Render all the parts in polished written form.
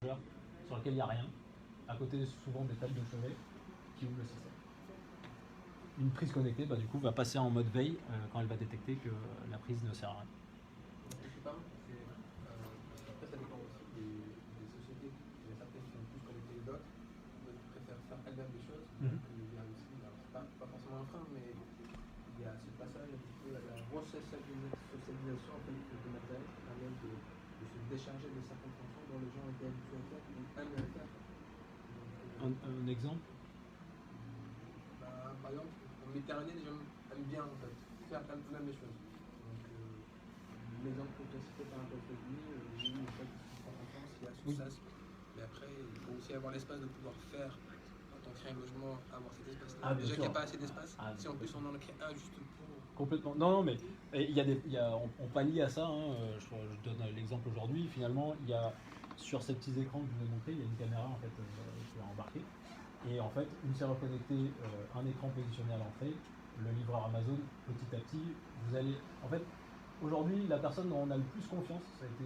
sur lequel il n'y a rien, à côté souvent des tables de chevet qui ouvrent le système. Une prise connectée, du coup, va passer en mode veille quand elle va détecter que la prise ne sert à rien. Après, ça dépend aussi des sociétés. Il y a certaines qui sont plus connectées que d'autres, d'autres qui préfèrent faire elles-mêmes des choses. Il y a aussi, c'est pas forcément un frein, mais il y a ce passage un petit peu à la grosse socialisation en fait, de matériel qui permet de se décharger de certaines fonctions dont les gens étaient habitués à faire ou aiment à faire. Un exemple Par exemple, en Méditerranée, les gens aiment bien en fait, faire eux-mêmes les choses. Donc, l'exemple que tu as cité par rapport aux États-Unis, oui, le fait qu'ils sont en France, il y a ce sas. Mais après, il faut aussi avoir l'espace de pouvoir faire, quand on crée un logement, avoir cet espace-là. Déjà qu'il n'y a pas assez d'espace, si en plus on en crée un juste pour. Complètement. Non, mais on pallie à ça. Je donne l'exemple aujourd'hui. Finalement, il y a sur ces petits écrans que je vous ai montrés, il y a une caméra en fait qui est embarquée. Et en fait, une serrure connectée, un écran positionné à l'entrée, le livreur Amazon, petit à petit, vous allez. En fait, aujourd'hui, la personne dont on a le plus confiance, ça a été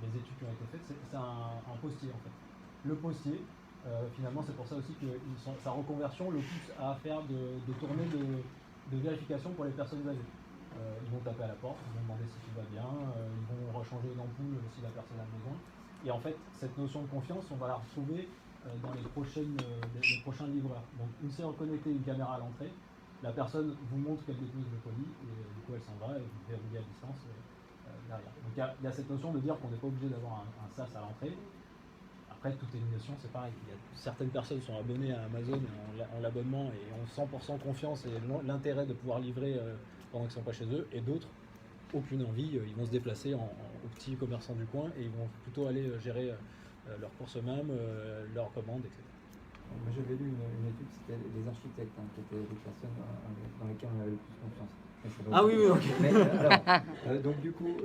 les études qui ont été faites, c'est un postier en fait. Le postier, finalement, c'est pour ça aussi que sa reconversion le pousse à faire des tournées de vérification pour les personnes âgées. Ils vont taper à la porte, ils vont demander si tout va bien, ils vont rechanger une ampoule si la personne a besoin. Et en fait, cette notion de confiance, on va la retrouver dans les prochains livreurs. Donc une serrure connectée, une caméra à l'entrée, la personne vous montre qu'elle dépose le colis, et du coup elle s'en va et vous verrouillez à distance derrière. Donc il y a cette notion de dire qu'on n'est pas obligé d'avoir un SaaS à l'entrée. Après, toute élimination, c'est pareil. Certaines personnes sont abonnées à Amazon et ont l'abonnement et ont 100% confiance et l'intérêt de pouvoir livrer pendant qu'ils ne sont pas chez eux, et d'autres, aucune envie, ils vont se déplacer aux petits commerçants du coin et ils vont plutôt aller gérer leurs courses eux-mêmes, leurs commandes, etc. Moi, j'avais lu une étude, c'était les architectes, qui étaient les personnes dans lesquelles on avait le plus confiance. Ah oui, ok. Mais, alors, donc du coup,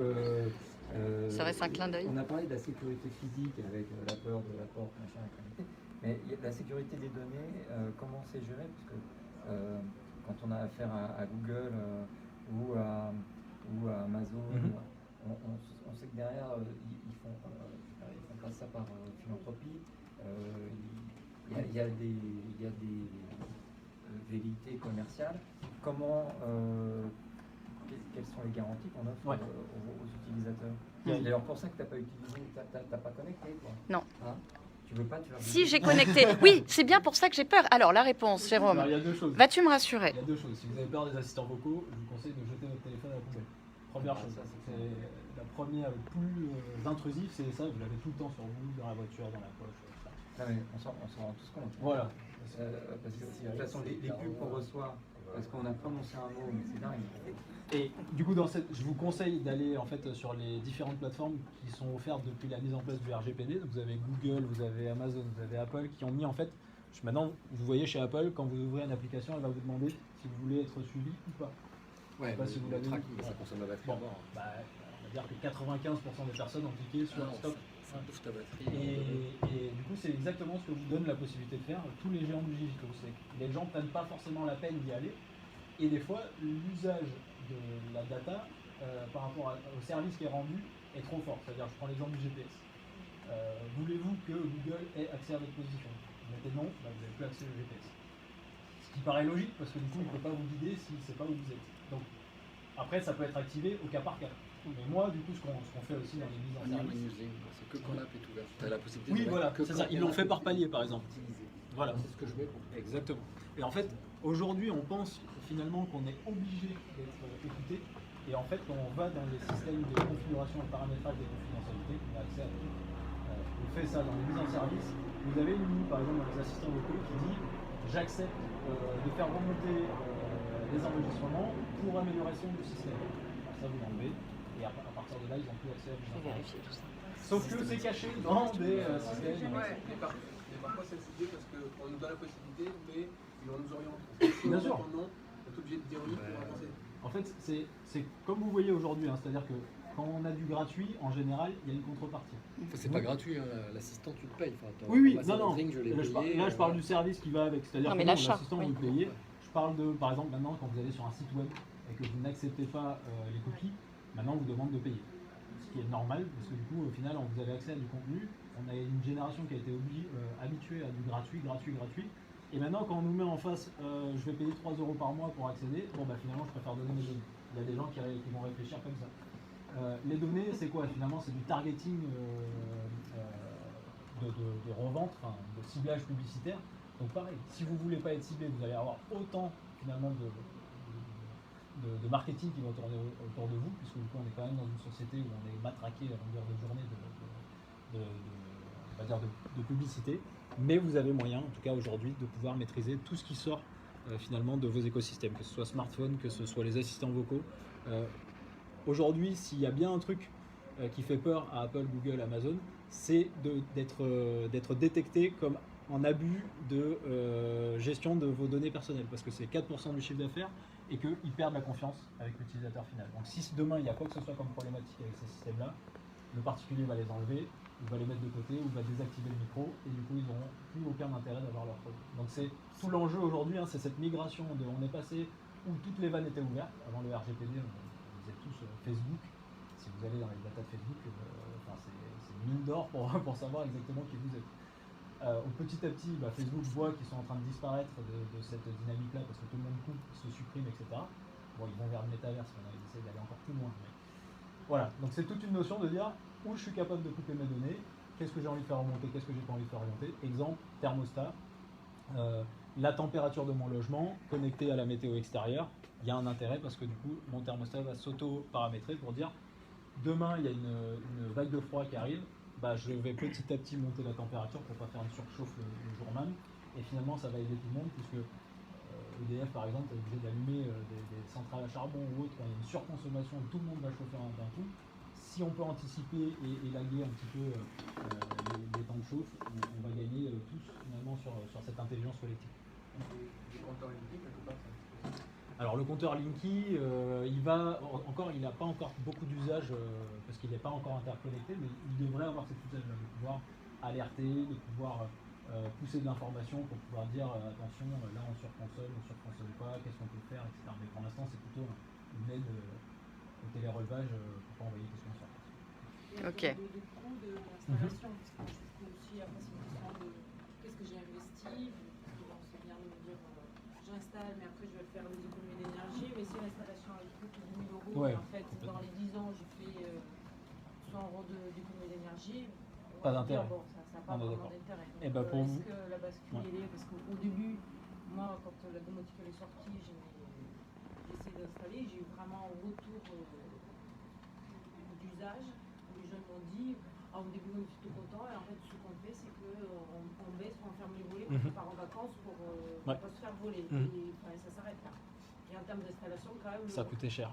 ça reste un clin d'œil. On a parlé de la sécurité physique avec la peur de la porte, machin, mais la sécurité des données, comment c'est géré? Parce que quand on a affaire à Google ou à Amazon, on sait que derrière, ils font pas ça par philanthropie. Il y a des velléités commerciales. Comment, quelles sont les garanties qu'on offre aux utilisateurs? C'est d'ailleurs pour ça que tu n'as pas utilisé, t'as pas connecté, toi. Non. Hein? Tu veux pas, Si, j'ai connecté. Oui, c'est bien pour ça que j'ai peur. Alors, la réponse, Jérôme. Alors, il y a deux choses. Vas-tu me rassurer? Il y a deux choses. Si vous avez peur des assistants vocaux, je vous conseille de jeter votre téléphone à la poubelle. Première chose. C'est la première plus intrusive, c'est ça. Vous l'avez tout le temps sur vous, dans la voiture, dans la poche. Non, mais on s'en rend tous compte. Voilà. Parce que de toute façon, les pubs qu'on reçoit, parce qu'on a prononcé un mot, mais c'est dingue. Et du coup, je vous conseille d'aller en fait sur les différentes plateformes qui sont offertes depuis la mise en place du RGPD. Donc, vous avez Google, vous avez Amazon, vous avez Apple qui ont mis en fait. Maintenant, vous voyez chez Apple, quand vous ouvrez une application, elle va vous demander si vous voulez être suivi ou pas. Ouais, je sais pas si vous l'avez vu. Ça consomme la batterie. Bon, on va dire que 95% des personnes ont cliqué sur stop. Ça bouffe ta batterie. Et du coup, c'est exactement ce que vous donne la possibilité de faire tous les géants du digital. Les gens ne prennent pas forcément la peine d'y aller. Et des fois, l'usage de la data par rapport au service qui est rendu est trop fort. C'est-à-dire, je prends l'exemple du GPS. Voulez-vous que Google ait accès à votre position? Vous mettez non, vous n'avez plus accès au GPS. Ce qui paraît logique, parce que du coup, il ne peut pas vous guider s'il ne sait pas où vous êtes. Donc, après, ça peut être activé au cas par cas. Mais moi, du coup, ce qu'on fait aussi dans les mises en service, c'est que quand l'app est ouverte. Tu as la possibilité oui, de voilà, c'est ça. Ils l'ont fait par palier, par exemple. Voilà, c'est ce que je mets pour. Exactement. Et en fait, aujourd'hui, on pense finalement qu'on est obligé d'être écouté. Et en fait, quand on va dans les systèmes de configuration et de paramétrage des confidentialités, on a accès à tout. On fait ça dans les mises en service. Vous avez une ligne, par exemple, dans les assistants locaux qui dit j'accepte de faire remonter les enregistrements pour amélioration du système. Alors ça, vous l'enlevez. Et à partir de là, ils n'ont plus accès à Je vais vérifier tout ça. Sauf que c'est caché dans des systèmes. Et parfois, c'est l'idée parce qu'on nous donne la possibilité, mais on nous oriente. Bien sûr. Non, on est obligé de dire oui pour avancer. En fait, c'est comme vous voyez aujourd'hui, c'est-à-dire que quand on a du gratuit, en général, il y a une contrepartie. C'est pas gratuit, l'assistant, tu te payes. Oui, non. Là, je parle du service qui va avec. C'est-à-dire que l'assistant, vous le payez. Je parle de, par exemple, maintenant, quand vous allez sur un site web et que vous n'acceptez pas les cookies, maintenant, on vous demande de payer. ce qui est normal, parce que du coup, au final, vous avez accès à du contenu. On a une génération qui a été habituée à du gratuit. Et maintenant, quand on nous met en face, je vais payer 3 € par mois pour accéder, bon, bah finalement, je préfère donner mes données. Il y a des gens qui vont réfléchir comme ça. Les données, c'est quoi finalement? C'est du targeting de revente, enfin, de ciblage publicitaire. Donc pareil, si vous ne voulez pas être ciblé, vous allez avoir autant finalement de marketing qui va tourner autour de vous, puisque du coup on est quand même dans une société où on est matraqué à longueur de journée on va dire de publicité, mais vous avez moyen, en tout cas aujourd'hui, de pouvoir maîtriser tout ce qui sort finalement de vos écosystèmes, que ce soit smartphone, que ce soit les assistants vocaux. Aujourd'hui, s'il y a bien un truc qui fait peur à Apple, Google, Amazon, c'est d'être détecté comme en abus de gestion de vos données personnelles, parce que c'est 4% du chiffre d'affaires et qu'ils perdent la confiance avec l'utilisateur final. Donc si demain il y a quoi que ce soit comme problématique avec ces systèmes-là, le particulier va les enlever, il va les mettre de côté ou va désactiver le micro et du coup ils n'auront plus aucun intérêt d'avoir leur produit. Donc c'est tout l'enjeu aujourd'hui, c'est cette migration on est passé où toutes les vannes étaient ouvertes. Avant le RGPD, on disait tous Facebook. Si vous allez dans les datas de Facebook, c'est une mine d'or pour savoir exactement qui vous êtes. Petit à petit, Facebook voit qu'ils sont en train de disparaître de cette dynamique-là parce que tout le monde coupe, se supprime, etc. Bon, ils vont vers le métaverse, ils essaient d'aller encore plus loin. Mais... Voilà, donc c'est toute une notion de dire où je suis capable de couper mes données, qu'est-ce que j'ai envie de faire remonter, qu'est-ce que j'ai pas envie de faire remonter. Exemple, thermostat, la température de mon logement connectée à la météo extérieure, il y a un intérêt parce que du coup, mon thermostat va s'auto-paramétrer pour dire demain, il y a une vague de froid qui arrive, je vais petit à petit monter la température pour ne pas faire une surchauffe le jour même. Et finalement, ça va aider tout le monde puisque EDF, par exemple, est obligé d'allumer des centrales à charbon ou autre quand il y a une surconsommation et tout le monde va chauffer d'un coup. Si on peut anticiper et élaguer un petit peu les temps de chauffe, on va gagner tous finalement sur cette intelligence collective. Alors le compteur Linky, il n'a pas encore beaucoup d'usage parce qu'il n'est pas encore interconnecté, mais il devrait avoir cet usage-là, de pouvoir alerter, de pouvoir pousser de l'information pour pouvoir dire attention, là on surconsomme pas, qu'est-ce qu'on peut faire, etc. Mais pour l'instant c'est plutôt une aide au télérelevage pour pas envoyer tout ce qu'on sort. Ok. De coût d'installation, parce que je trouve aussi après c'est une question de qu'est-ce que j'ai investi, bon, c'est bien de me dire j'installe mais après je vais faire des économies d'énergie, mais si l'installation elle coûte 10 000 €, Ouais, en fait dans les 10 ans j'ai fait 100 € d'économie d'énergie, pas d'intérêt. Bon, ça n'a pas vraiment d'intérêt. Et pour est-ce vous... que la bascule est parce qu'au début, moi quand la domotique elle est sortie, j'ai essayé d'installer, j'ai eu vraiment un retour d'usage. Les jeunes m'ont dit, au début on était tout content, et en fait ce qu'on fait c'est qu'on baisse, on ferme les volets, on part en vacances pour ne pas se faire voler. Et ça s'arrête là. Et en termes d'installation quand même... Ça coûtait cher.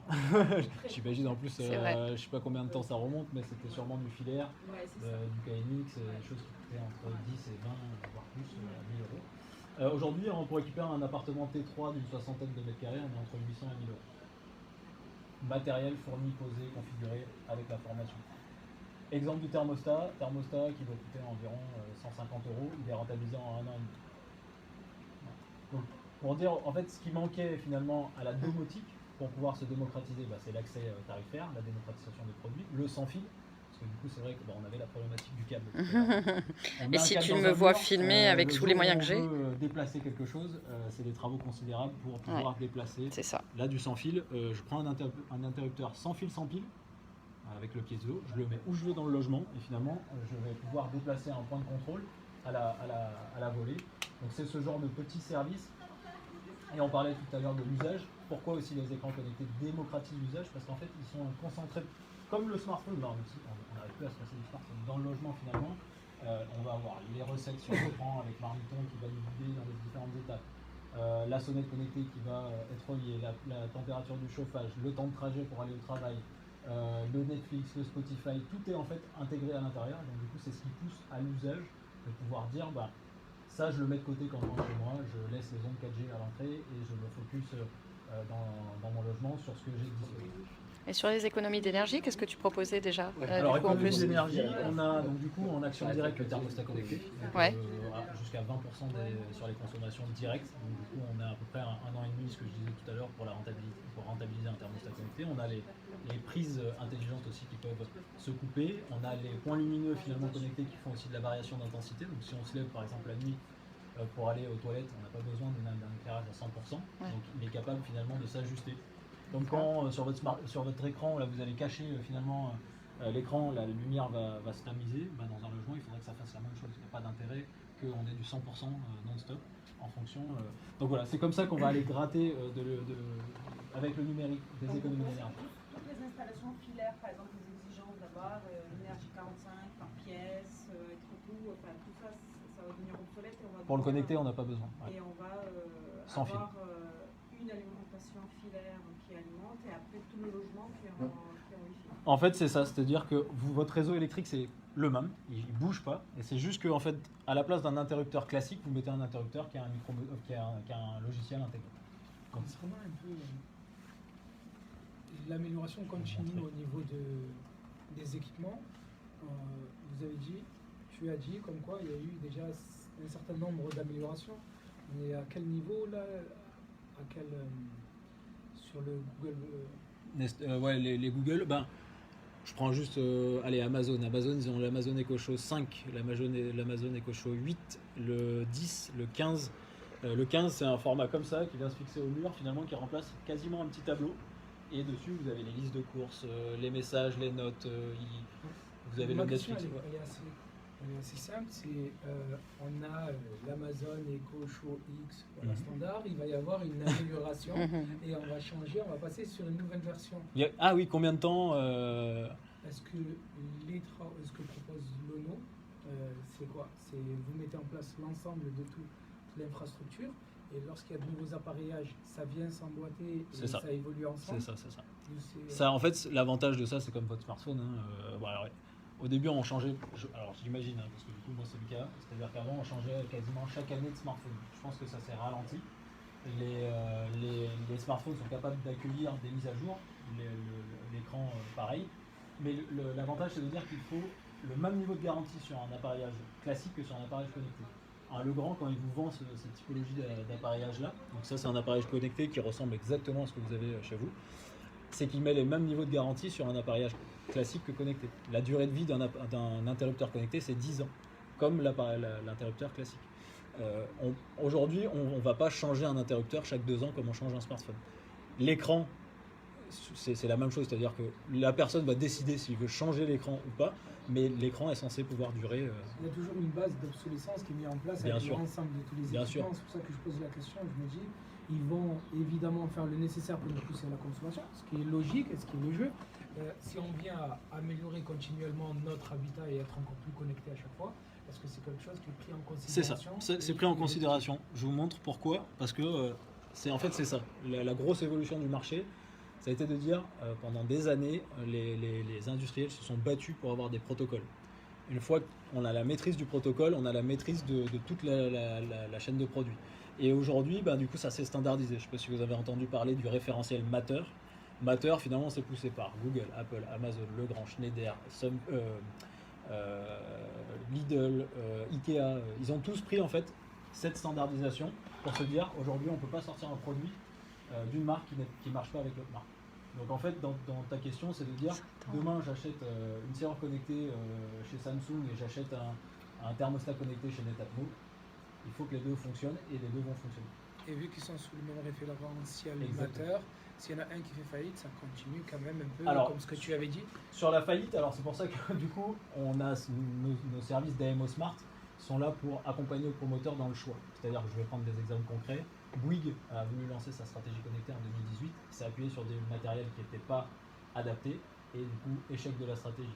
J'imagine en plus, je sais pas combien de temps ça remonte, mais c'était sûrement du filaire, du KNX, des choses qui coûtaient entre 10 et 20, voire plus, 1 000 €. Aujourd'hui, pour récupérer un appartement T3 d'une soixantaine de mètres carrés, on est entre 800 et 1 000 €. Matériel fourni, posé, configuré avec la formation. Exemple du thermostat qui doit coûter environ 150 €, il est rentabilisé en 1 an et demi. Donc, pour dire, en fait, ce qui manquait finalement à la domotique pour pouvoir se démocratiser, c'est l'accès tarifaire, la démocratisation des produits, le sans fil, parce que du coup, c'est vrai qu'on avait la problématique du câble. Et si tu me vois filmer avec tous les moyens que j'ai, déplacer quelque chose, c'est des travaux considérables pour pouvoir déplacer. C'est ça. Là, du sans fil, je prends un interrupteur sans fil, sans pile, avec le piezo, je le mets où je veux dans le logement, et finalement, je vais pouvoir déplacer un point de contrôle à la volée. Donc c'est ce genre de petit service. Et on parlait tout à l'heure de l'usage. Pourquoi aussi les écrans connectés démocratisent l'usage? Parce qu'en fait, ils sont concentrés, comme le smartphone, on n'arrive plus à se passer du smartphone. Dans le logement, finalement, on va avoir les recettes sur l'écran avec Marmiton qui va nous guider dans les différentes étapes. La sonnette connectée qui va être reliée, la température du chauffage, le temps de trajet pour aller au travail, le Netflix, le Spotify, tout est en fait intégré à l'intérieur. Donc du coup, c'est ce qui pousse à l'usage de pouvoir dire ça, je le mets de côté quand je rentre chez moi, je laisse les ondes 4G à l'entrée et je me focus dans mon logement sur ce que j'ai disponible. Et sur les économies d'énergie, qu'est-ce que tu proposais déjà Alors, du coup, en économie plus d'énergie, on a donc du coup en action directe le thermostat connecté, donc, Ouais. Jusqu'à 20% sur les consommations directes. Donc, du coup, on a à peu près un an et demi, ce que je disais tout à l'heure, pour rentabiliser un thermostat connecté. On a les prises intelligentes aussi qui peuvent se couper. On a les points lumineux finalement connectés qui font aussi de la variation d'intensité. Donc, si on se lève par exemple la nuit pour aller aux toilettes, on n'a pas besoin d'un éclairage à 100%. Ouais. Donc, il est capable finalement de s'ajuster. Donc quand sur votre écran, là, vous allez cacher finalement l'écran, la lumière va se tamiser, dans un logement, il faudrait que ça fasse la même chose. Il n'y a pas d'intérêt qu'on ait du 100% non-stop en fonction. Donc voilà, c'est comme ça qu'on va aller gratter avec le numérique des économies d'énergie. Toutes les installations filaires, par exemple les exigences d'avoir l'énergie 45 par pièce, tout ça, ça va devenir obsolète. Et on va Pour le connecter, on n'a pas besoin. Ouais. Et on va Sans fil. avoir une alimentation filaire qui alimente et après tout le logement qui est en Wi-Fi. En fait, c'est ça, c'est-à-dire que votre réseau électrique, c'est le même, il ne bouge pas, et c'est juste qu'en fait, à la place d'un interrupteur classique, vous mettez un interrupteur qui a un logiciel intégré. Concernant un peu l'amélioration continue au niveau des équipements, tu as dit comme quoi il y a eu déjà un certain nombre d'améliorations, mais à quel niveau là, sur le Google Ouais, les Google, je prends juste Amazon. Amazon, ils ont l'Amazon Echo Show 5, l'Amazon Echo Show 8, le 10, le 15. Le 15, c'est un format comme ça qui vient se fixer au mur, finalement, qui remplace quasiment un petit tableau. Et dessus, vous avez les listes de courses, les messages, les notes, vous avez le Netflix. Elle est assez simple, on a l'Amazon Echo Show X standard, il va y avoir une amélioration et on va changer, on va passer sur une nouvelle version. Ah oui, combien de temps Est-ce que propose Lono, c'est quoi? C'est vous mettez en place l'ensemble de toute l'infrastructure et lorsqu'il y a de nouveaux appareillages, ça vient s'emboîter et ça évolue ensemble. C'est ça. Ça, en fait, l'avantage de ça, c'est comme votre smartphone. Au début, on changeait, alors j'imagine, parce que du coup, moi c'est le cas, c'est-à-dire qu'avant, on changeait quasiment chaque année de smartphone. Je pense que ça s'est ralenti. Les smartphones sont capables d'accueillir des mises à jour, l'écran pareil, mais l'avantage, c'est de dire qu'il faut le même niveau de garantie sur un appareillage classique que sur un appareil connecté. Legrand, quand il vous vend cette typologie d'appareillage-là, donc ça c'est un appareil connecté qui ressemble exactement à ce que vous avez chez vous, c'est qu'il met les mêmes niveaux de garantie sur un appareillage classique que connecté. La durée de vie d'un interrupteur connecté, c'est 10 ans, comme l'interrupteur classique. Aujourd'hui, on ne va pas changer un interrupteur chaque 2 ans comme on change un smartphone. L'écran, c'est la même chose, c'est-à-dire que la personne va décider s'il veut changer l'écran ou pas, mais l'écran est censé pouvoir durer. Il y a toujours une base d'obsolescence qui est mise en place avec l'ensemble de tous les équipements. C'est pour ça que je pose la question. Je me dis, ils vont évidemment faire le nécessaire pour nous pousser à la consommation, ce qui est logique et ce qui est le jeu. Si on vient à améliorer continuellement notre habitat et être encore plus connecté à chaque fois, est-ce que c'est quelque chose qui est pris en considération? C'est ça, c'est pris en considération. Je vous montre pourquoi. Parce que c'est ça. La grosse évolution du marché, ça a été de dire pendant des années, les industriels se sont battus pour avoir des protocoles. Une fois qu'on a la maîtrise du protocole, on a la maîtrise de toute la chaîne de produits. Et aujourd'hui, du coup, ça s'est standardisé. Je ne sais pas si vous avez entendu parler du référentiel Matter. Matter, finalement, c'est poussé par Google, Apple, Amazon, Legrand, Schneider, Lidl, Ikea. Ils ont tous pris en fait cette standardisation pour se dire aujourd'hui, on ne peut pas sortir un produit d'une marque qui ne marche pas avec l'autre marque. Donc en fait, dans ta question, c'est de dire demain, j'achète une serrure connectée chez Samsung et j'achète un thermostat connecté chez Netatmo. Il faut que les deux fonctionnent et les deux vont fonctionner. Et vu qu'ils sont sous le même référentiel Matter, s'il y en a un qui fait faillite, ça continue quand même un peu comme ce que tu avais dit. Sur la faillite, alors c'est pour ça que du coup, on a nos services d'AMO Smart sont là pour accompagner le promoteur dans le choix. C'est-à-dire que je vais prendre des exemples concrets. Bouygues a voulu lancer sa stratégie connectée en 2018. Il s'est appuyé sur des matériels qui n'étaient pas adaptés et du coup, échec de la stratégie.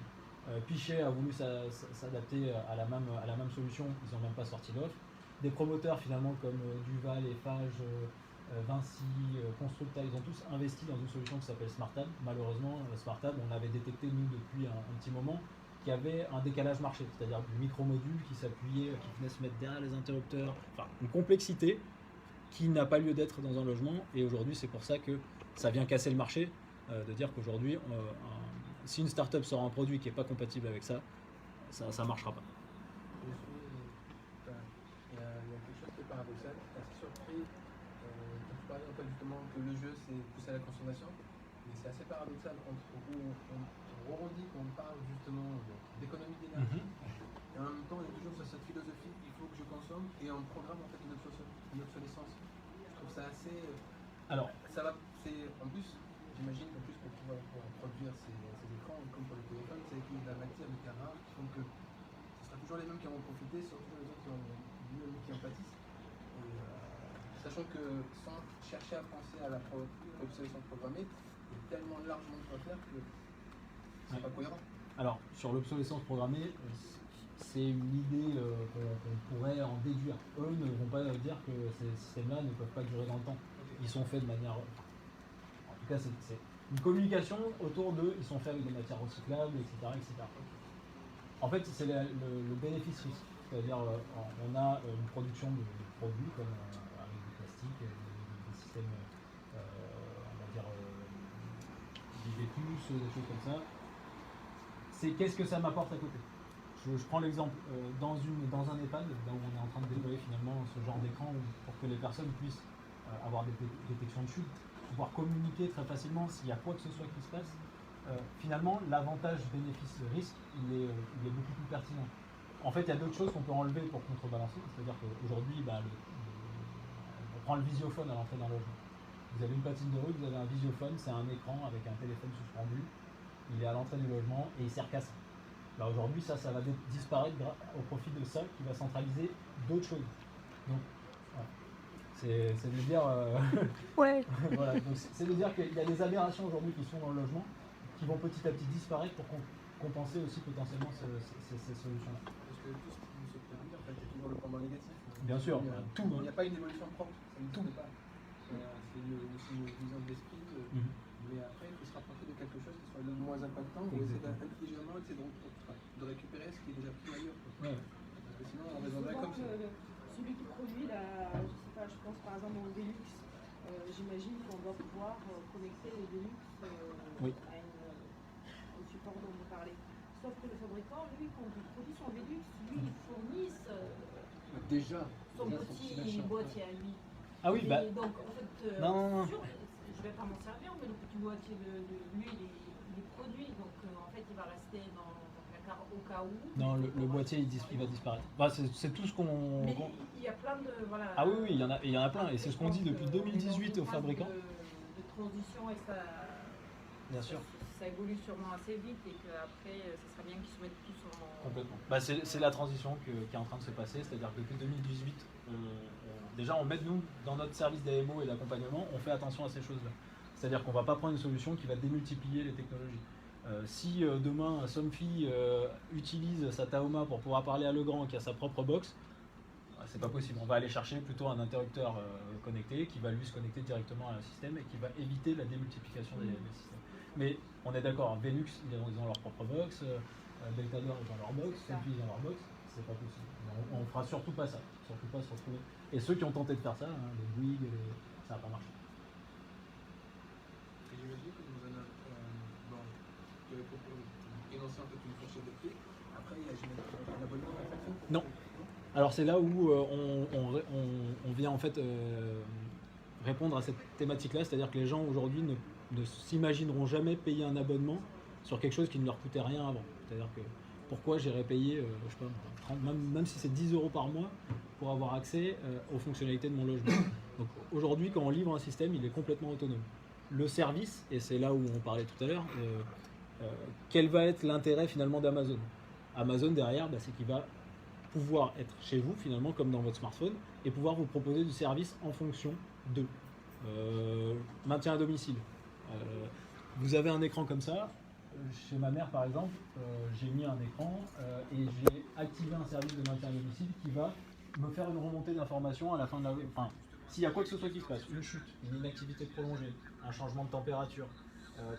Pichet a voulu s'adapter à la même solution. Ils n'ont même pas sorti l'offre. Des promoteurs finalement comme Duval, Eiffage, Vinci, Constructa, ils ont tous investi dans une solution qui s'appelle SmartTab. Malheureusement, SmartTab, on avait détecté nous depuis un petit moment qu'il y avait un décalage marché, c'est-à-dire du micro-module qui s'appuyait, qui venait se mettre derrière les interrupteurs, enfin une complexité qui n'a pas lieu d'être dans un logement. Et aujourd'hui, c'est pour ça que ça vient casser le marché. de dire qu'aujourd'hui, si une startup sort un produit qui n'est pas compatible avec ça, ça marchera pas. Il y a quelque chose qui est paradoxal. Je suis assez surpris quand tu parlais en fait justement que le jeu c'est pousser à la consommation, mais c'est assez paradoxal entre où on rebondit quand on parle justement d'économie d'énergie, et en même temps on est toujours sur cette philosophie il faut que je consomme et on programme en fait une obsolescence. Je trouve ça assez. Alors, ça va, c'est en plus, j'imagine qu'en plus pour pouvoir produire ces écrans comme pour les téléphones, c'est qu'il y a de la matière, des terres rares qui font que ce sera toujours les mêmes qui en vont profiter, surtout les autres qui en pâtissent. Et, sachant que sans chercher à penser à l'obsolescence programmée, il y a tellement largement de quoi faire que c'est pas cohérent. Alors, sur l'obsolescence programmée, c'est une idée qu'on pourrait en déduire. Eux ne vont pas dire que ces systèmes-là ne peuvent pas durer dans le temps. Ils sont faits de manière... En tout cas, c'est une communication autour d'eux, ils sont faits avec des matières recyclables, etc. etc. En fait, c'est le bénéfice-risque. C'est-à-dire, on a une production de produits comme avec du plastique, des systèmes, on va dire, des puces, des choses comme ça. C'est qu'est-ce que ça m'apporte à côté. Je prends l'exemple, dans un EHPAD, là où on est en train de déployer finalement ce genre d'écran pour que les personnes puissent avoir des détections de chute, pouvoir communiquer très facilement s'il y a quoi que ce soit qui se passe. Finalement, l'avantage bénéfice-risque, il est beaucoup plus pertinent. En fait, il y a d'autres choses qu'on peut enlever pour contrebalancer, c'est-à-dire qu'aujourd'hui, on prend le visiophone à l'entrée d'un logement. Vous avez une patine de rue, vous avez un visiophone, c'est un écran avec un téléphone suspendu, il est à l'entrée du logement et il sert qu'à ça. Là aujourd'hui, ça va disparaître au profit de ça qui va centraliser d'autres choses. Donc, voilà. C'est de dire. Ouais. Voilà. Donc c'est de dire qu'il y a des aberrations aujourd'hui qui sont dans le logement qui vont petit à petit disparaître pour compenser aussi potentiellement ces solutions-là. Parce que tout ce qui se produit, en fait, est toujours le pendant négatif. Bien sûr, tout. Il n'y a pas une évolution propre, ça n'existe pas. C'est une vision de l'esprit. Mais après, il faut se rapprocher de quelque chose qui soit le moins impactant ou essayer intelligemment de récupérer ce qui est déjà pris ailleurs. Ouais. Parce que sinon, on raisonnerait comme ça. Celui qui produit, je sais pas, je pense par exemple au Velux, j'imagine qu'on doit pouvoir connecter le Velux au support dont vous parlez. Sauf que le fabricant, lui, quand il produit son Velux, lui, il fournit déjà son petit boîtier à lui. Ah oui, donc en fait, non. Je vais pas m'en servir, mais le petit boîtier de lui, il est produit, donc en fait, il va rester dans la carte au cas où. Non, le boîtier, il va disparaître. C'est tout ce qu'on... Mais il y a plein de... Voilà, ah oui, il y en a plein, et c'est ce qu'on dit depuis 2018 aux fabricants. De transition, et ça... Bien sûr. Ça évolue sûrement assez vite, et qu'après, ça serait bien qu'ils se mettent tous en... Complètement. C'est la transition qui est en train de se passer, c'est-à-dire que depuis 2018, déjà on met nous, dans notre service d'AMO et d'accompagnement, on fait attention à ces choses-là. C'est-à-dire qu'on ne va pas prendre une solution qui va démultiplier les technologies. Si demain Somfy utilise sa Tahoma pour pouvoir parler à Legrand qui a sa propre box, c'est pas possible. On va aller chercher plutôt un interrupteur connecté qui va lui se connecter directement à un système et qui va éviter la démultiplication des systèmes. Mais on est d'accord, Velux ils ont leur propre box, Deltador est dans leur box, Somfy est dans leur box, c'est pas possible. On fera surtout pas ça, surtout pas se retrouver. Et ceux qui ont tenté de faire ça, les Bouygues, ça n'a pas marché. Et j'imagine que vous en avez énoncé en fait une fourchette de prix. Après, il y a un abonnement à faire. Non. Alors c'est là où on vient en fait répondre à cette thématique-là, c'est-à-dire que les gens aujourd'hui ne s'imagineront jamais payer un abonnement sur quelque chose qui ne leur coûtait rien avant. C'est-à-dire que pourquoi j'irais payer, je sais pas, même si c'est 10 € par mois pour avoir accès aux fonctionnalités de mon logement. Donc aujourd'hui, quand on livre un système, il est complètement autonome. Le service, et c'est là où on parlait tout à l'heure, quel va être l'intérêt finalement d'Amazon? Amazon derrière, c'est qu'il va pouvoir être chez vous finalement comme dans votre smartphone et pouvoir vous proposer du service en fonction de maintien à domicile. Vous avez un écran comme ça. Chez ma mère par exemple, j'ai mis un écran et j'ai activé un service de maintien à domicile qui va me faire une remontée d'informations à la fin de la... Enfin, s'il y a quoi que ce soit qui se passe, une chute, une inactivité prolongée, un changement de température,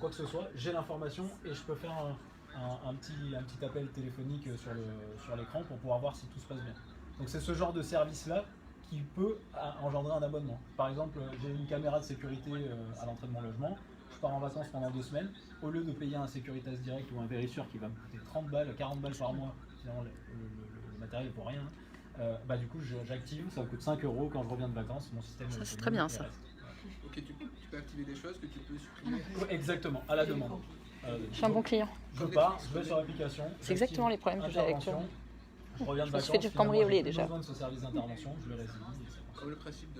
quoi que ce soit, j'ai l'information et je peux faire un petit appel téléphonique sur l'écran pour pouvoir voir si tout se passe bien. Donc c'est ce genre de service-là qui peut engendrer un abonnement. Par exemple, j'ai une caméra de sécurité à l'entrée de mon logement, je pars en vacances pendant 2 semaines, au lieu de payer un Securitas Direct ou un Verisure qui va me coûter 30 balles, 40 balles par mois, finalement le matériel pour rien, du coup j'active, ça me coûte 5 € quand je reviens de vacances, mon système Ça, c'est très bien ça. Ok, tu peux activer des choses que tu peux supprimer. Ouais, exactement, à la demande. Je suis un bon client. Je pars, je vais sur l'application. C'est exactement les problèmes que j'ai avec toi. Je reviens de Je me vacances. suis fait cambrioler j'ai déjà. besoin de ce service d'intervention, je le résilie. Comme le principe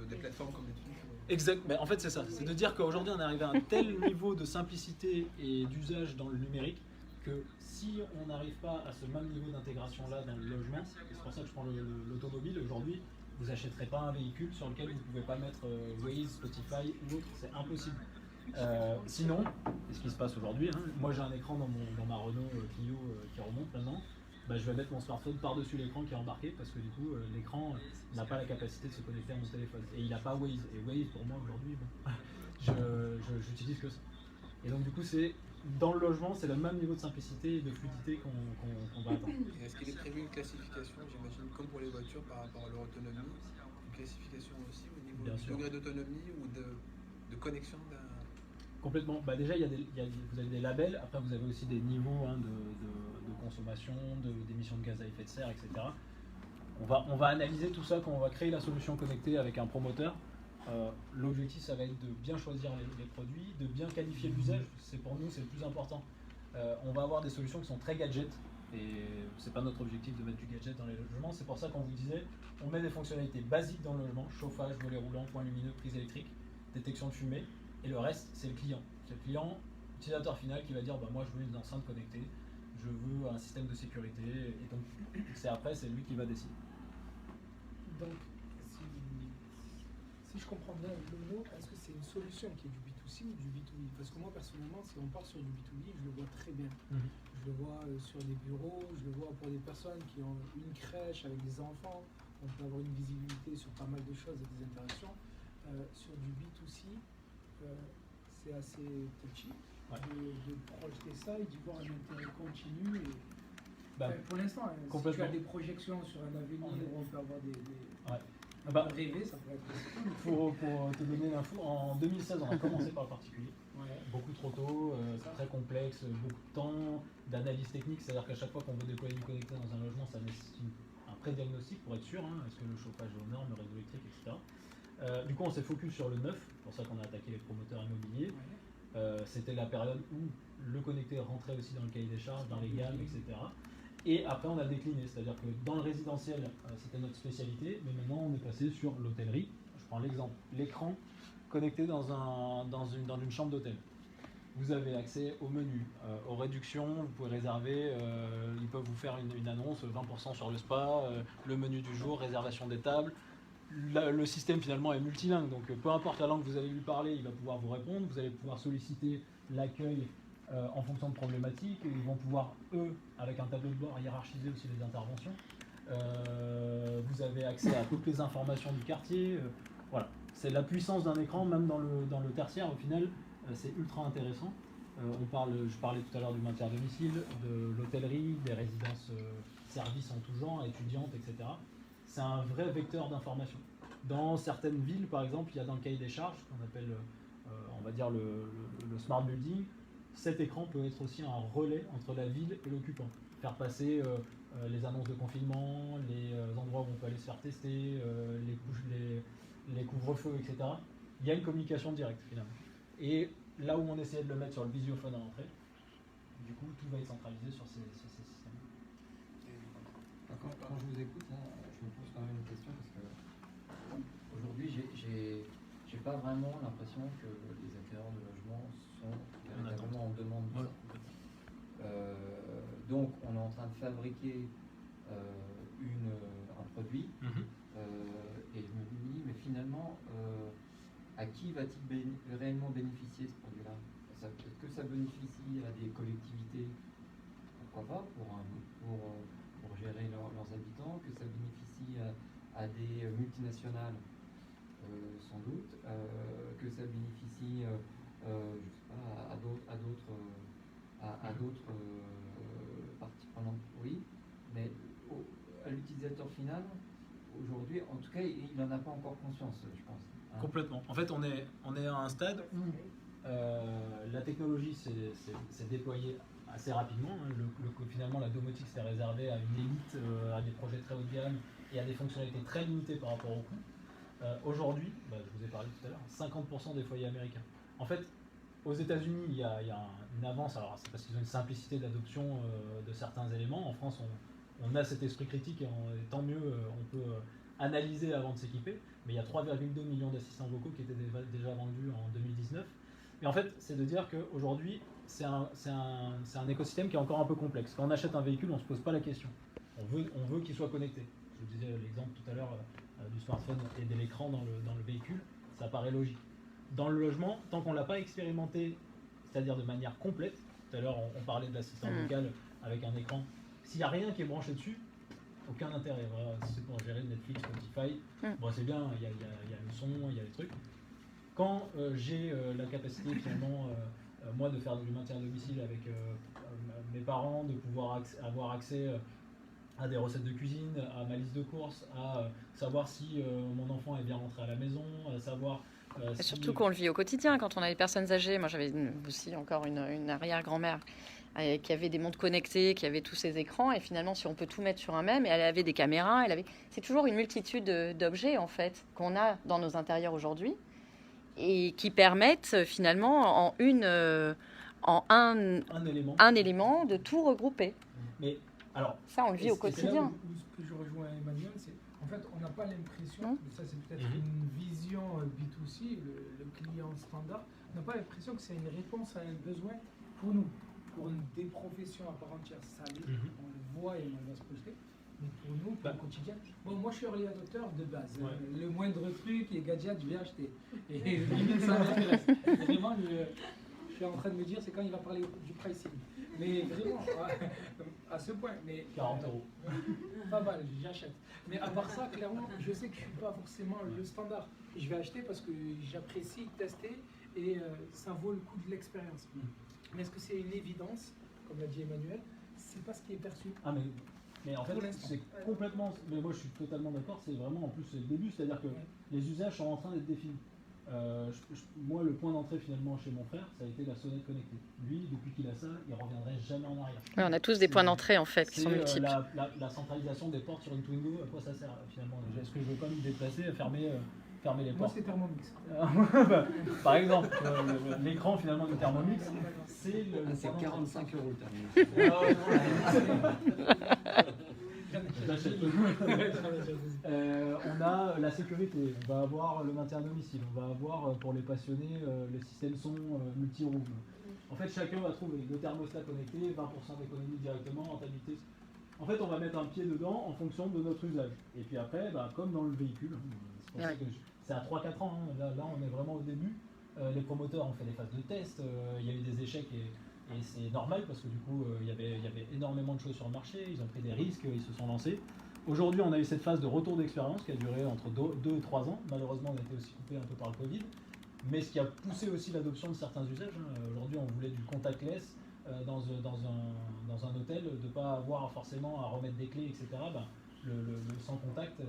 des plateformes comme Netflix. Exact, mais en fait c'est ça, c'est de dire qu'aujourd'hui on est arrivé à un tel niveau de simplicité et d'usage dans le numérique que si on n'arrive pas à ce même niveau d'intégration là dans le logement, c'est pour ça que je prends l'automobile aujourd'hui, vous n'achèterez pas un véhicule sur lequel vous ne pouvez pas mettre Waze, Spotify ou autre, c'est impossible. Sinon, c'est ce qui se passe aujourd'hui, hein, moi j'ai un écran dans ma Renault Clio qui remonte maintenant. Je vais mettre mon smartphone par-dessus l'écran qui est embarqué parce que du coup l'écran n'a pas la capacité de se connecter à mon téléphone et il n'a pas Waze. Et Waze pour moi aujourd'hui, j'utilise que ça. Et donc du coup c'est dans le logement, c'est le même niveau de simplicité et de fluidité qu'on va attendre. Et est-ce qu'il est prévu une classification, j'imagine, comme pour les voitures par rapport à leur autonomie, une classification aussi au niveau du degré d'autonomie ou de connexion d'un... Complètement. Déjà, vous avez des labels, après vous avez aussi des niveaux de consommation, d'émissions de gaz à effet de serre, etc. On va analyser tout ça quand on va créer la solution connectée avec un promoteur. L'objectif, ça va être de bien choisir les produits, de bien qualifier l'usage. Pour nous, c'est le plus important. On va avoir des solutions qui sont très gadgets, et c'est pas notre objectif de mettre du gadget dans les logements. C'est pour ça qu'on vous disait, on met des fonctionnalités basiques dans le logement, chauffage, volet roulant, point lumineux, prise électrique, détection de fumée. Et le reste, c'est le client. C'est le client, utilisateur final, qui va dire moi je veux une enceinte connectée, je veux un système de sécurité, et donc c'est lui qui va décider. Donc, si je comprends bien le mot, est-ce que c'est une solution qui est du B2C ou du B2B? Parce que moi personnellement, si on part sur du B2B, je le vois très bien. Je le vois sur des bureaux, je le vois pour des personnes qui ont une crèche avec des enfants, on peut avoir une visibilité sur pas mal de choses et des interactions. Sur du B2C, c'est assez touchy de projeter ça et d'y voir un intérêt continu. Pour l'instant, si tu as des projections sur un avenir où on peut avoir rêver, ça pourrait être possible. Pour te donner l'info, en 2016, on a commencé par le particulier. Beaucoup trop tôt, très complexe, beaucoup de temps, d'analyse technique, c'est-à-dire qu'à chaque fois qu'on veut déployer du connecté dans un logement, ça nécessite un pré-diagnostic pour être sûr, est-ce que le chauffage est aux normes, le réseau électrique, etc. Du coup, on s'est focus sur le neuf, c'est pour ça qu'on a attaqué les promoteurs immobiliers. C'était la période où le connecté rentrait aussi dans le cahier des charges, dans les gammes, etc. Et après, on a décliné, c'est-à-dire que dans le résidentiel, c'était notre spécialité, mais maintenant, on est passé sur l'hôtellerie. Je prends l'exemple, l'écran connecté dans une chambre d'hôtel. Vous avez accès au menu, aux réductions, vous pouvez réserver, ils peuvent vous faire une annonce, 20% sur le spa, le menu du jour, réservation des tables. Le système finalement est multilingue, donc peu importe la langue que vous allez lui parler, il va pouvoir vous répondre, vous allez pouvoir solliciter l'accueil en fonction de problématiques, ils vont pouvoir, eux, avec un tableau de bord, hiérarchiser aussi les interventions. Vous avez accès à toutes les informations du quartier, voilà. C'est la puissance d'un écran, même dans le tertiaire, au final, c'est ultra intéressant. Je parlais tout à l'heure du maintien à domicile, de l'hôtellerie, des résidences services en tout genre, étudiantes, etc. C'est un vrai vecteur d'information. Dans certaines villes, par exemple, il y a dans le cahier des charges, qu'on appelle, on va dire, le smart building. Cet écran peut être aussi un relais entre la ville et l'occupant. Faire passer les annonces de confinement, les endroits où on peut aller se faire tester, les couvre-feux, etc. Il y a une communication directe, finalement. Et là où on essayait de le mettre sur le visiophone à l'entrée, du coup, tout va être centralisé sur ces systèmes. Quand je vous écoute, là, je me pose quand même une question parce que aujourd'hui, j'ai pas vraiment l'impression que les acquéreurs de logements sont véritablement en demande de ça. Donc, on est en train de fabriquer un produit et je me dis, mais finalement, à qui va-t-il réellement bénéficier ce produit-là? Est-ce que ça bénéficie à des collectivités, pourquoi pas, pour gérer leurs habitants, que ça bénéficie à des multinationales, sans doute, que ça bénéficie je sais pas, à d'autres parties prenantes, oui, mais à l'utilisateur final, aujourd'hui, en tout cas, il n'en a pas encore conscience, je pense. Complètement. En fait, on est à un stade où La technologie s'est déployée assez rapidement. Finalement, la domotique s'est réservée à une élite, à des projets très haut de gamme et à des fonctionnalités très limitées par rapport au coût. Aujourd'hui, je vous ai parlé tout à l'heure, 50% des foyers américains. En fait, aux États-Unis, il y a une avance. Alors, c'est parce qu'ils ont une simplicité d'adoption de certains éléments. En France, on a cet esprit critique et tant mieux, on peut analyser avant de s'équiper. Mais il y a 3,2 millions d'assistants vocaux qui étaient déjà vendus en 2019. Et en fait, c'est de dire qu'aujourd'hui, c'est un écosystème qui est encore un peu complexe. Quand on achète un véhicule, on ne se pose pas la question. On veut qu'il soit connecté. Je vous disais l'exemple tout à l'heure du smartphone et de l'écran dans le véhicule. Ça paraît logique. Dans le logement, tant qu'on ne l'a pas expérimenté, c'est-à-dire de manière complète, tout à l'heure on parlait de l'assistant vocal avec un écran, s'il n'y a rien qui est branché dessus, aucun intérêt. Voilà, c'est pour gérer Netflix, Spotify, bon, c'est bien, il y a le son, il y a les trucs. Quand j'ai la capacité finalement, moi, de faire du maintien à domicile avec mes parents, de pouvoir avoir accès à des recettes de cuisine, à ma liste de courses, à savoir si mon enfant est bien rentré à la maison, à savoir... Et surtout qu'on le vit au quotidien, quand on a des personnes âgées. Moi, j'avais aussi encore une arrière-grand-mère qui avait des montres connectées, qui avait tous ces écrans. Et finalement, si on peut tout mettre sur un même, et elle avait des caméras, c'est toujours une multitude d'objets, en fait, qu'on a dans nos intérieurs aujourd'hui et qui permettent finalement un élément de tout regrouper. Mais alors, ça, on le vit au quotidien. Ce que je rejoins Emmanuel, c'est en fait, on n'a pas l'impression, mais ça c'est peut-être une vision B2C, le client standard, on n'a pas l'impression que c'est une réponse à un besoin pour nous, pour des professions à part entière. Ça on le voit et on va se projeter, mais pour nous, pour le quotidien. Bon, moi je suis early adopter de base. Le moindre truc et gadget, je vais acheter. Et limite, ça m'intéresse. Vraiment, je suis en train de me dire, c'est quand il va parler du pricing. Mais vraiment, à ce point. Mais 40 €. Pas mal, j'achète. Mais à part ça, clairement, je sais que je ne suis pas forcément le standard. Je vais acheter parce que j'apprécie tester et ça vaut le coup de l'expérience. Mais est-ce que c'est une évidence, comme l'a dit Emmanuel, c'est pas ce qui est perçu. Mais en fait, c'est complètement... Mais moi, je suis totalement d'accord. C'est vraiment, en plus, c'est le début. C'est-à-dire que les usages sont en train d'être définis. Moi, le point d'entrée finalement chez mon frère, ça a été la sonnette connectée. Lui, depuis qu'il a ça, il ne reviendrait jamais en arrière. Oui, on a tous des points d'entrée en fait qui sont multiples. La centralisation des portes sur une Twingo, à quoi ça sert finalement? Est-ce que je veux pas me déplacer, fermer les portes? Moi, c'est Thermomix. Par exemple, l'écran finalement du Thermomix, c'est le. C'est 45 € le Thermomix. On a la sécurité, on va avoir le maintien à domicile, on va avoir pour les passionnés le système son multi-room. En fait, chacun va trouver le thermostat connecté, 20% d'économie directement, rentabilité. En fait, on va mettre un pied dedans en fonction de notre usage. Et puis après, comme dans le véhicule, c'est pour ça que c'est à 3-4 ans, là on est vraiment au début. Les promoteurs ont fait des phases de test, il y a eu des échecs et c'est normal parce que du coup il y avait énormément de choses sur le marché, ils ont pris des risques, ils se sont lancés. Aujourd'hui on a eu cette phase de retour d'expérience qui a duré entre 2 et 3 ans. Malheureusement on a été aussi coupé un peu par le Covid, mais ce qui a poussé aussi l'adoption de certains usages. Aujourd'hui on voulait du contactless dans un hôtel, de ne pas avoir forcément à remettre des clés, etc. Le sans contact,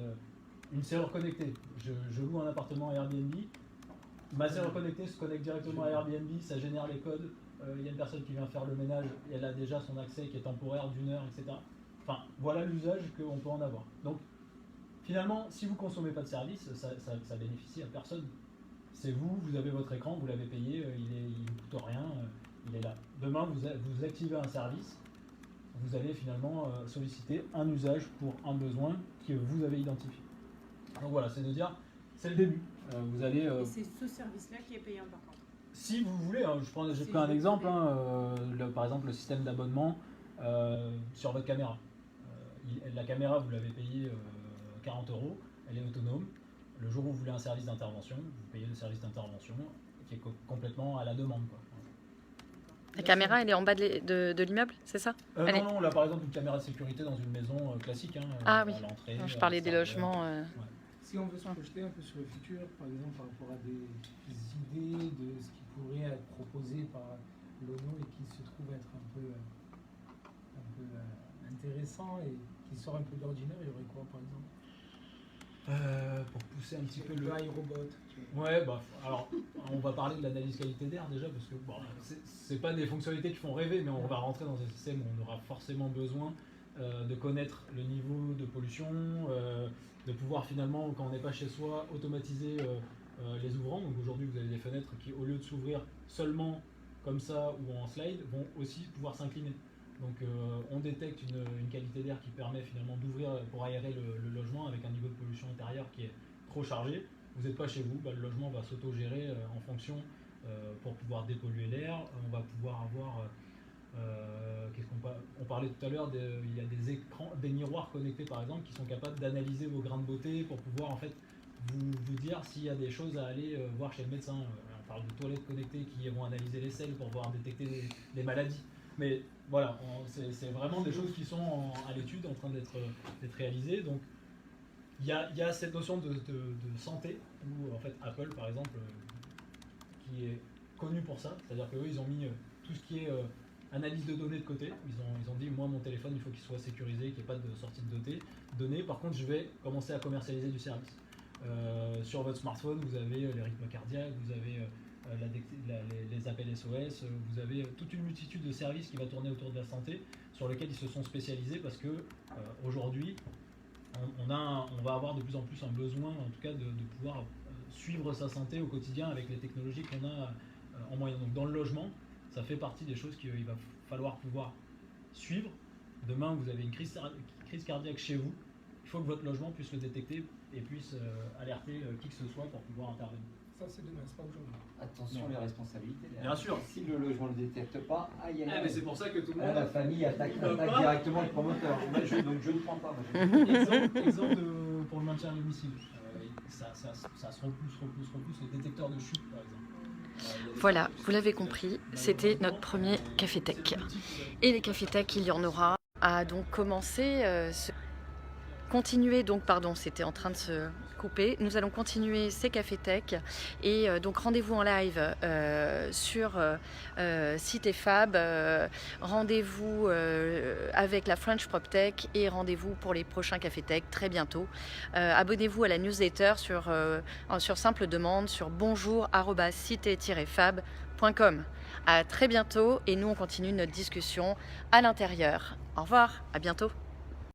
une serrure connectée. Je loue un appartement à Airbnb, ma serrure connectée se connecte directement à Airbnb, ça génère les codes. Il y a une personne qui vient faire le ménage et elle a déjà son accès qui est temporaire d'1 heure, etc. Enfin, voilà l'usage qu'on peut en avoir. Donc, finalement, si vous ne consommez pas de service, ça bénéficie à personne. C'est vous avez votre écran, vous l'avez payé, il ne coûte rien, il est là. Demain, vous activez un service, vous allez finalement solliciter un usage pour un besoin que vous avez identifié. Donc voilà, c'est de dire, c'est le début. Vous allez. Et c'est ce service-là qui est payant par contre. Si vous voulez, j'ai pris un exemple, par exemple le système d'abonnement sur votre caméra. La caméra, vous l'avez payée 40 €, elle est autonome. Le jour où vous voulez un service d'intervention, vous payez le service d'intervention qui est complètement à la demande. La caméra, elle est en bas de l'immeuble, c'est ça? Non, là par exemple une caméra de sécurité dans une maison classique. Ah oui, à l'entrée, je parlais des logements. Si on veut se projeter un peu sur le futur, par exemple par rapport à des idées de ce qui pourrait être proposé par l'ONU et qui se trouve être un peu intéressant et qui sort un peu de l'ordinaire, il y aurait quoi par exemple? Pour pousser un petit peu le... iRobot. Ouais, bah, alors on va parler de l'analyse qualité d'air déjà, parce que bon, c'est pas des fonctionnalités qui font rêver, mais on va rentrer dans un système où on aura forcément besoin de connaître le niveau de pollution, de pouvoir finalement, quand on n'est pas chez soi, automatiser les ouvrants. Donc aujourd'hui, vous avez des fenêtres qui, au lieu de s'ouvrir seulement comme ça ou en slide, vont aussi pouvoir s'incliner. Donc on détecte une qualité d'air qui permet finalement d'ouvrir pour aérer le logement avec un niveau de pollution intérieure qui est trop chargé. Vous n'êtes pas chez vous, le logement va s'auto-gérer en fonction pour pouvoir dépolluer l'air. On va pouvoir avoir, on parlait tout à l'heure, il y a des écrans, des miroirs connectés par exemple qui sont capables d'analyser vos grains de beauté pour pouvoir en fait vous dire s'il y a des choses à aller voir chez le médecin. On parle de toilettes connectées qui vont analyser les selles pour pouvoir détecter les maladies. Mais voilà, c'est vraiment des choses qui sont à l'étude, en train d'être réalisées. Donc il y a cette notion de santé, où en fait Apple par exemple, qui est connu pour ça, c'est-à-dire qu'eux ils ont mis tout ce qui est analyse de données de côté. Ils ont dit moi mon téléphone il faut qu'il soit sécurisé, qu'il n'y ait pas de sortie de données. Par contre je vais commencer à commercialiser du service. Sur votre smartphone vous avez les rythmes cardiaques, vous avez les appels SOS, vous avez toute une multitude de services qui va tourner autour de la santé, sur lesquels ils se sont spécialisés parce que aujourd'hui on va avoir de plus en plus un besoin en tout cas de pouvoir suivre sa santé au quotidien avec les technologies qu'on a en moyen. Donc dans le logement, ça fait partie des choses qu'il va falloir pouvoir suivre. Demain vous avez une crise cardiaque chez vous, il faut que votre logement puisse le détecter et puisse alerter qui que ce soit pour pouvoir intervenir. Ça c'est demain, c'est pas aujourd'hui. Attention les responsabilités. Bien sûr. Si le logement ne le détecte pas, aïe aïe aïe. Mais c'est pour ça que tout le monde... la famille attaque directement le promoteur. Donc je ne prends pas. Exemple pour le maintien à domicile. Ça se repousse. Les détecteurs de chute par exemple. Voilà, vous l'avez compris, c'était notre premier Café Tech. Et les Café Tech, il y en aura à donc commencer... Continuer donc, pardon, c'était en train de se couper. Nous allons continuer ces Café Tech et donc rendez-vous en live sur Cité Fab, rendez-vous avec la French PropTech et rendez-vous pour les prochains Café Tech très bientôt. Abonnez-vous à la newsletter sur simple demande sur bonjour@cité-fab.com. À très bientôt et nous on continue notre discussion à l'intérieur. Au revoir, à bientôt.